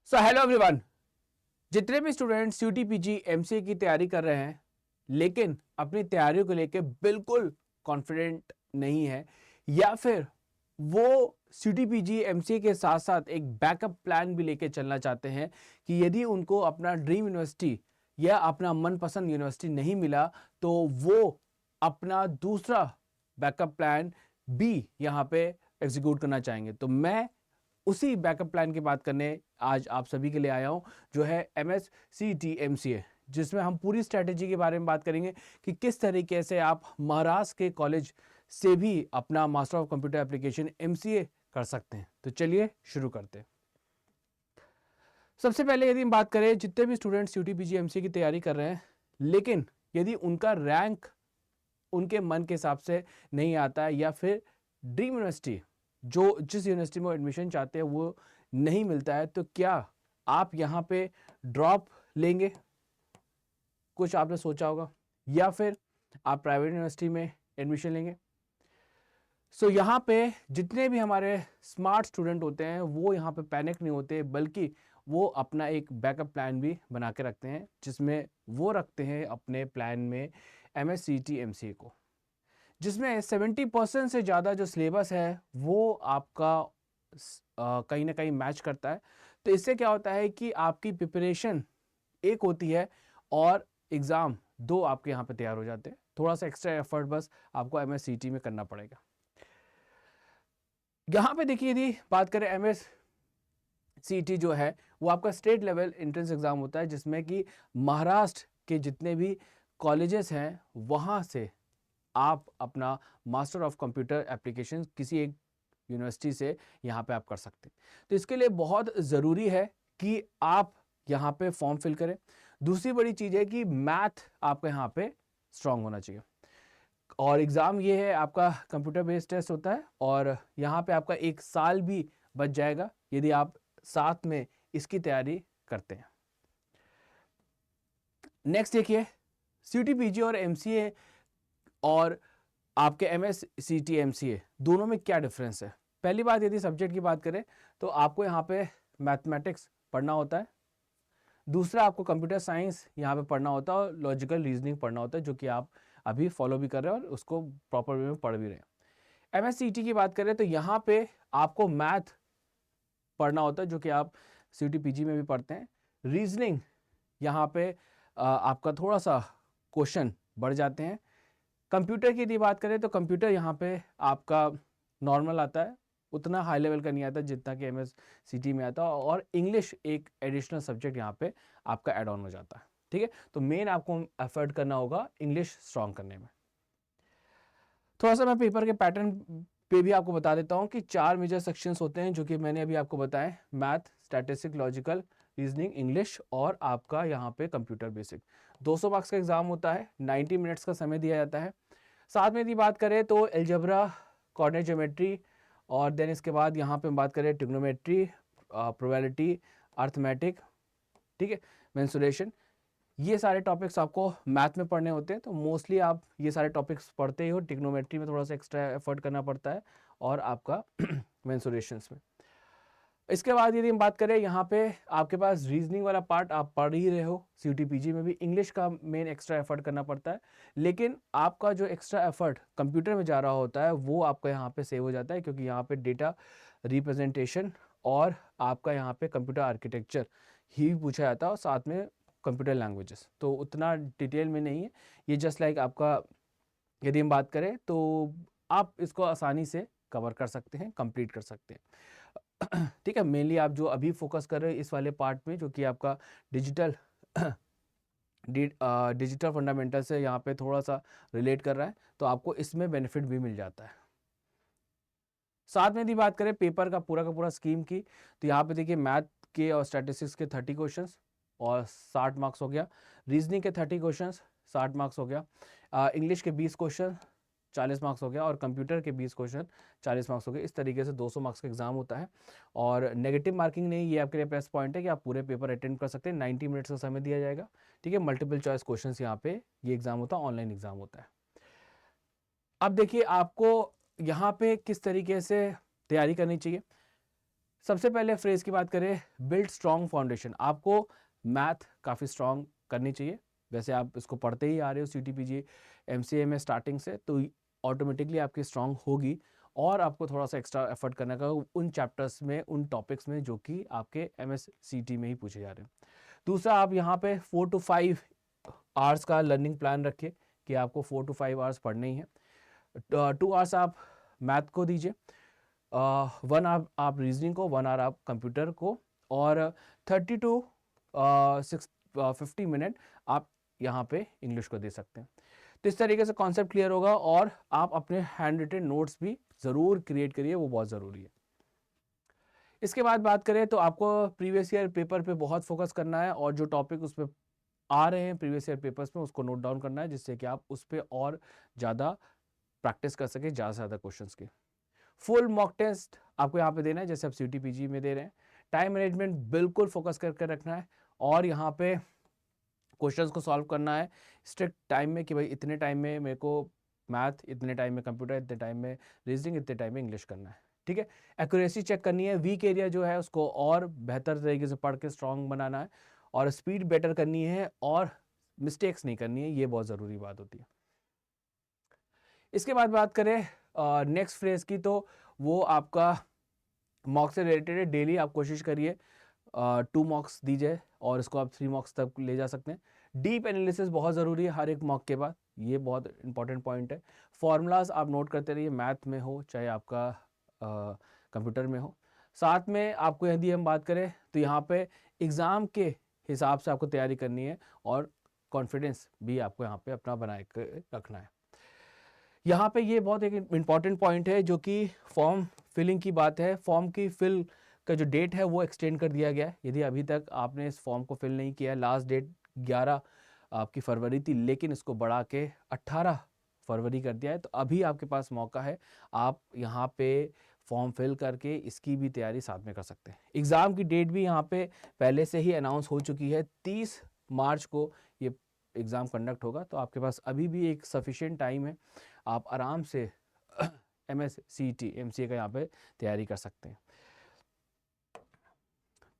So hello everyone. जितने भी students यूटीपीजी MCA की तैयारी कर रहे हैं लेकिन अपनी तैयारियों को लेकर बिल्कुल कॉन्फिडेंट नहीं है, या फिर वो यूटीपीजी एमसीए के साथ साथ एक बैकअप प्लान भी लेके चलना चाहते हैं कि यदि उनको अपना ड्रीम यूनिवर्सिटी या अपना मनपसंद यूनिवर्सिटी नहीं मिला तो वो अपना दूसरा बैकअप प्लान भी यहाँ पे एग्जीक्यूट करना चाहेंगे। तो मैं उसी बैकअप प्लान की बात करने आज आप सभी के लिए आया हूं, जो है MSCT-MCA, जिसमें हम पूरी स्ट्रेटेजी के बारे में बात करेंगे कि किस तरीके से आप महाराष्ट्र के कॉलेज से भी अपना master of computer application MCA कर सकते हैं। तो चलिए शुरू करते हैं। सबसे पहले यदि हम बात करें, जितने भी स्टूडेंट्स यूटीपीजी MCA की तैयारी कर रहे हैं लेकिन यदि उनका रैंक उनके मन के हिसाब से नहीं आता है, या फिर ड्रीम यूनिवर्सिटी जो जिस यूनिवर्सिटी में एडमिशन चाहते हैं वो नहीं मिलता है, तो क्या आप यहाँ पे ड्रॉप लेंगे? कुछ आपने सोचा होगा, या फिर आप प्राइवेट यूनिवर्सिटी में एडमिशन लेंगे। सो यहाँ पे जितने भी हमारे स्मार्ट स्टूडेंट होते हैं वो यहाँ पे पैनिक नहीं होते, बल्कि वो अपना एक बैकअप प्लान भी बना के रखते हैं, जिसमें वो रखते हैं अपने प्लान में MSCT-MCA को, जिसमें 70% से ज़्यादा जो सिलेबस है वो आपका कहीं ना कहीं मैच करता है। तो इससे क्या होता है कि आपकी प्रिपरेशन एक होती है और एग्ज़ाम दो आपके यहाँ पे तैयार हो जाते हैं। थोड़ा सा एक्स्ट्रा एफर्ट बस आपको MSCT में करना पड़ेगा। यहाँ पे देखिए, यदि बात करें MSCT जो है वो आपका स्टेट लेवल एंट्रेंस एग्ज़ाम होता है, जिसमें कि महाराष्ट्र के जितने भी कॉलेजेस हैं वहाँ से आप अपना मास्टर ऑफ कंप्यूटर एप्लीकेशन किसी एक यूनिवर्सिटी से यहाँ पे आप कर सकते हैं। तो इसके लिए बहुत ज़रूरी है कि आप यहाँ पे फॉर्म फिल करें। दूसरी बड़ी चीज़ है कि मैथ आपका यहाँ पे स्ट्रांग होना चाहिए, और एग्ज़ाम ये है आपका कंप्यूटर बेस्ड टेस्ट होता है, और यहाँ पे आपका एक साल भी बच जाएगा यदि आप साथ में इसकी तैयारी करते हैं। नेक्स्ट देखिए, CUT-PG और MCA और आपके MSCT-MCA दोनों में क्या डिफरेंस है। पहली बात, यदि सब्जेक्ट की बात करें तो आपको यहाँ पे मैथमेटिक्स पढ़ना होता है। दूसरा, आपको कंप्यूटर साइंस यहाँ पे पढ़ना होता है और लॉजिकल रीजनिंग पढ़ना होता है, जो कि आप अभी फॉलो भी कर रहे हैं और उसको प्रॉपर वे में पढ़ भी रहे हैं। MSCT की बात करें तो यहाँ पे आपको मैथ पढ़ना होता है, जो कि आप CUT-PG में भी पढ़ते हैं। रीजनिंग यहाँ पे आपका थोड़ा सा क्वेश्चन बढ़ जाते हैं। कंप्यूटर की यदि बात करें तो कंप्यूटर यहाँ पे आपका नॉर्मल आता है, उतना हाई लेवल का नहीं आता जितना कि MSCT में आता है, और इंग्लिश एक एडिशनल सब्जेक्ट यहाँ पे आपका ऐड ऑन हो जाता है। ठीक है, तो मेन आपको एफर्ट करना होगा इंग्लिश स्ट्रॉन्ग करने में। थोड़ा सा मैं पेपर के पैटर्न पे भी आपको बता देता हूँ कि 4 मेजर सेक्शंस होते हैं, जो कि मैंने अभी आपको बताए: math, statistic, logical, reasoning, English और आपका यहाँ पे कंप्यूटर बेसिक। 200 मार्क्स का एग्जाम होता है, 90 मिनट्स का समय दिया जाता है। साथ में यदि बात करें तो एल्जेब्रा, कोऑर्डिनेट ज्योमेट्री, और देन इसके बाद यहाँ पे हम बात करें ट्रिग्नोमेट्री, प्रोबेबिलिटी, अर्थमेटिक, ठीक है, मेंसुरेशन, ये सारे टॉपिक्स आपको मैथ में पढ़ने होते हैं। तो मोस्टली आप ये सारे टॉपिक्स पढ़ते ही हो। ट्रिग्नोमेट्री में थोड़ा सा एक्स्ट्रा एफर्ट करना पड़ता है, और आपका मेंसुरेशंस में। इसके बाद यदि हम बात करें, यहाँ पे आपके पास रीजनिंग वाला पार्ट आप पढ़ ही रहे हो। CUT-PG में भी इंग्लिश का मेन एक्स्ट्रा एफर्ट करना पड़ता है, लेकिन आपका जो एक्स्ट्रा एफर्ट कंप्यूटर में जा रहा होता है वो आपका यहाँ पे सेव हो जाता है, क्योंकि यहाँ पे डेटा रिप्रेजेंटेशन और आपका यहाँ पे कंप्यूटर आर्किटेक्चर ही पूछा जाता है, और साथ में कंप्यूटर लैंग्वेजेस तो उतना डिटेल में नहीं है। ये जस्ट लाइक आपका, यदि हम बात करें तो आप इसको आसानी से कवर कर सकते हैं, कंप्लीट कर सकते हैं। ठीक है, मेनली आप जो अभी फोकस कर रहे हैं इस वाले पार्ट में, जो कि आपका डिजिटल डिजिटल फंडामेंटल से यहाँ पे थोड़ा सा रिलेट कर रहा है, तो आपको इसमें बेनिफिट भी मिल जाता है। साथ में यदि बात करें पेपर का पूरा स्कीम की, तो यहाँ पे देखिए मैथ के और स्टैटिस्टिक्स के 30 क्वेश्चंस और 60 मार्क्स हो गया। रीजनिंग के 30 क्वेश्चंस 60 मार्क्स हो गया। इंग्लिश के 20 क्वेश्चन 40 मार्क्स हो गया, और कंप्यूटर के 20 क्वेश्चन 40 मार्क्स हो गए। इस तरीके से 200 मार्क्स का एग्जाम होता है, और नेगेटिव मार्किंग नहीं, ये आपके लिए प्लस पॉइंट है कि आप पूरे पेपर अटेंड कर सकते हैं। 90 मिनट्स का समय दिया जाएगा। ठीक है, मल्टीपल चॉइस क्वेश्चन यहाँ पे ये एग्जाम होता है, ऑनलाइन एग्जाम होता है। अब देखिए आपको यहाँ पे किस तरीके से तैयारी करनी चाहिए। सबसे पहले फ्रेज की बात करें, बिल्ड स्ट्रॉन्ग फाउंडेशन। आपको मैथ काफ़ी स्ट्रॉन्ग करनी चाहिए। वैसे आप इसको पढ़ते ही आ रहे हो CTPG MCA में स्टार्टिंग से, तो ऑटोमेटिकली आपकी स्ट्रॉन्ग होगी। और आपको थोड़ा सा एक्स्ट्रा एफर्ट करने का उन चैप्टर्स में, उन टॉपिक्स में जो कि आपके MSCT में ही पूछे जा रहे हैं। दूसरा, आप यहाँ पे 4 to 5 आवर्स का लर्निंग प्लान रखिए कि आपको 4 to 5 आवर्स पढ़ने ही हैं। 2 आवर्स आप मैथ को दीजिए, 1 आवर आप रीजनिंग को, 1 आवर आप कंप्यूटर को, और 30 to 50 मिनट आप यहाँ पे इंग्लिश को दे सकते हैं। तो इस तरीके से कॉन्सेप्ट क्लियर होगा। और आप अपने हैंड रिटन नोट्स भी ज़रूर क्रिएट करिए, वो बहुत ज़रूरी है। इसके बाद बात करें तो आपको प्रीवियस ईयर पेपर पे बहुत फोकस करना है, और जो टॉपिक उसमें आ रहे हैं प्रीवियस ईयर पेपर्स में उसको नोट डाउन करना है, जिससे कि आप उस पर और ज़्यादा प्रैक्टिस कर सकें, ज़्यादा से ज़्यादा क्वेश्चन की। फुल मॉक टेस्ट आपको यहाँ पे देना है, जैसे आप CTPG में दे रहे हैं। टाइम मैनेजमेंट बिल्कुल फोकस करके रखना है, और यहाँ पे क्वेश्चंस को सॉल्व करना है स्ट्रिक्ट टाइम में, कि भाई इतने टाइम में मेरे को मैथ, इतने टाइम में कंप्यूटर, इतने टाइम में रीजनिंग, इतने टाइम में इंग्लिश करना है। ठीक है, एक्यूरेसी चेक करनी है, वीक एरिया जो है उसको और बेहतर तरीके से पढ़ के स्ट्रॉन्ग बनाना है, और स्पीड बेटर करनी है, और मिस्टेक्स नहीं करनी है, ये बहुत ज़रूरी बात होती है। इसके बाद बात करें नेक्स्ट फ्रेज की, तो वो आपका मॉक से रिलेटेड है। डेली आप कोशिश करिए 2 मॉक्स दीजिए, और इसको आप 3 मॉक्स तक ले जा सकते हैं। डीप एनालिसिस बहुत ज़रूरी है हर एक मॉक के बाद, ये बहुत इंपॉर्टेंट पॉइंट है। फॉर्मूलाज आप नोट करते रहिए, मैथ में हो चाहे आपका कंप्यूटर में हो। साथ में आपको यदि हम बात करें तो यहाँ पे एग्ज़ाम के हिसाब से आपको तैयारी करनी है, और कॉन्फिडेंस भी आपको यहाँ पे अपना बनाए रखना है। यहाँ पे ये बहुत एक इम्पॉर्टेंट पॉइंट है, जो कि फॉर्म फिलिंग की बात है। फॉर्म की फिल का जो डेट है वो एक्सटेंड कर दिया गया है। यदि अभी तक आपने इस फॉर्म को फिल नहीं किया, लास्ट डेट 11 आपकी फरवरी थी, लेकिन इसको बढ़ा के 18 फरवरी कर दिया है। तो अभी आपके पास मौका है, आप यहाँ पे फॉर्म फिल करके इसकी भी तैयारी साथ में कर सकते हैं। एग्ज़ाम की डेट भी यहाँ पे पहले से ही अनाउंस हो चुकी है, 30 मार्च को ये एग्ज़ाम कंडक्ट होगा। तो आपके पास अभी भी एक सफिशिएंट टाइम है, आप आराम से MSCT MCA का यहाँ पे तैयारी कर सकते हैं।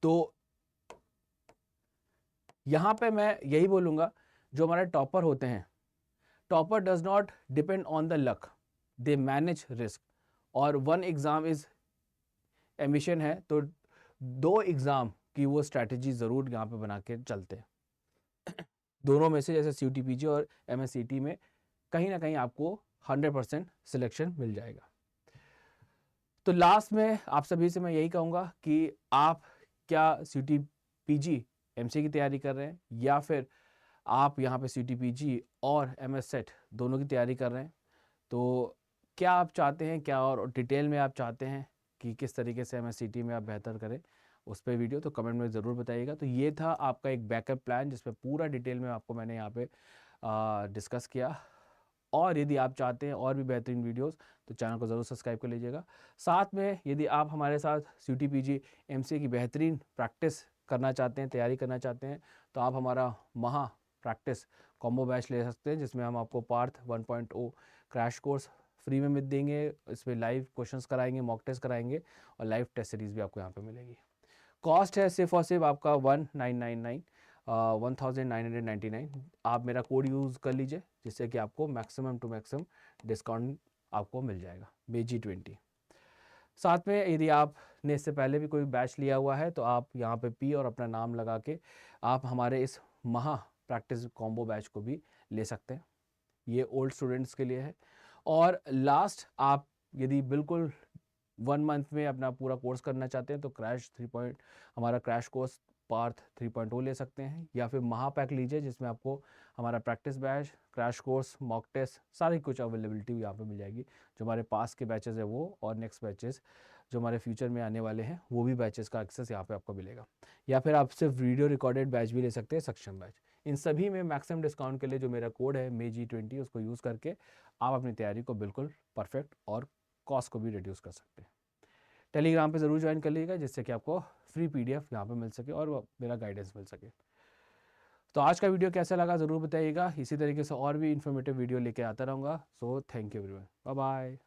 तो यहाँ पे मैं यही बोलूँगा, जो हमारे टॉपर होते हैं, topper does not depend on the luck, they manage risk. और 1 एग्ज़ाम इज़ एम्बिशन है, तो 2 एग्ज़ाम की वो स्ट्रैटेजी ज़रूर यहाँ पे बना के चलते हैं। दोनों में से, जैसे CTPG और MSCT में कहीं ना कहीं आपको 100% सिलेक्शन मिल जाएगा। तो लास्ट में आप सभी से मैं यही कहूँगा कि आप क्या CTPG MCA की तैयारी कर रहे हैं, या फिर आप यहाँ पे CTPG और MS सेट दोनों की तैयारी कर रहे हैं। तो क्या आप चाहते हैं, क्या और डिटेल में आप चाहते हैं कि किस तरीके से MSCT में आप बेहतर करें, उस पर वीडियो तो कमेंट में ज़रूर बताइएगा। तो ये था आपका एक बैकअप प्लान, जिसमें पूरा डिटेल में आपको मैंने यहाँ पे डिस्कस किया। और यदि आप चाहते हैं और भी बेहतरीन वीडियोस, तो चैनल को ज़रूर सब्सक्राइब कर लीजिएगा। साथ में यदि आप हमारे साथ CTPG MCA की बेहतरीन प्रैक्टिस करना चाहते हैं, तैयारी करना चाहते हैं, तो आप हमारा महा प्रैक्टिस कॉम्बो बैच ले सकते हैं, जिसमें हम आपको पार्थ 1.0 क्रैश कोर्स फ्री में मिल देंगे। इसमें लाइव क्वेश्चंस कराएंगे, मॉक टेस्ट कराएंगे, और लाइव टेस्ट सीरीज़ भी आपको यहाँ पे मिलेगी। कॉस्ट है सिर्फ और सिर्फ आपका 1999 आप मेरा कोड यूज़ कर लीजिए, जिससे कि आपको मैक्सिमम टू मैक्सिमम डिस्काउंट आपको मिल जाएगा BG20। साथ में यदि आपने इससे पहले भी कोई बैच लिया हुआ है, तो आप यहाँ पे P और अपना नाम लगा के आप हमारे इस महा प्रैक्टिस कॉम्बो बैच को भी ले सकते हैं। ये ओल्ड स्टूडेंट्स के लिए है। और लास्ट, आप यदि बिल्कुल 1 मंथ में अपना पूरा कोर्स करना चाहते हैं, तो हमारा क्रैश कोर्स पार्थ 3.0 ले सकते हैं, या फिर महापैक लीजिए, जिसमें आपको हमारा practice batch, crash course, mock test, सारी कुछ अवेलेबिलिटी यहाँ पे मिल जाएगी। जो हमारे पास के बैचेस है वो, और नेक्स्ट बैचेस जो हमारे फ्यूचर में आने वाले हैं, वो भी बैचेस का एक्सेस यहाँ पे आपको मिलेगा। या फिर आप सिर्फ वीडियो रिकॉर्डेड बैच भी ले सकते हैं, सक्षम बैच। इन सभी में मैक्सिमम डिस्काउंट के लिए जो मेरा कोड है MAYG20, उसको यूज़ करके आप अपनी तैयारी को बिल्कुल परफेक्ट और कॉस्ट को भी रिड्यूस कर सकते हैं। टेलीग्राम पे ज़रूर ज्वाइन कर लीजिएगा, जिससे कि आपको फ्री PDF यहाँ पे मिल सके और मेरा गाइडेंस मिल सके। तो आज का वीडियो कैसा लगा ज़रूर बताइएगा। इसी तरीके से और भी इन्फॉर्मेटिव वीडियो लेके आता रहूँगा। So thank you everyone, bye bye.